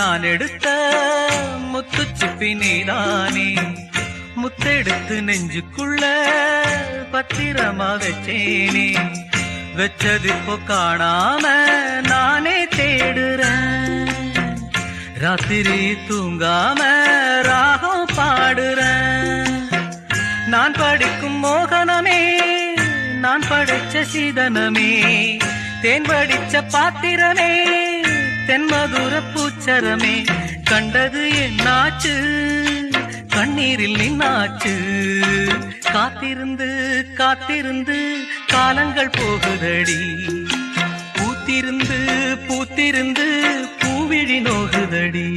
நான் எடுத்த முத்துச்சிப்பி நீதானே, முத்தெடுத்து நெஞ்சுக்குள்ள பத்திரமா வச்சேனே, வச்சது இப்போ காணாம நானே தேடுறேன், ராத்திரி தூங்காம ராகம் பாடுறேன். நான் படிக்கும் மோகனமே, நான் படைச்ச சீதனமே, தேன் படிச்ச பாத்திரமே, தென்மதுர பூச்சரமே, கண்டது என்னாச்சு கண்ணீரில் நின்னாச்சு, காத்திருந்து காத்திருந்து காலங்கள் போகுதடி, பூத்திருந்து பூத்திருந்து பூவிழி நோகுதடி.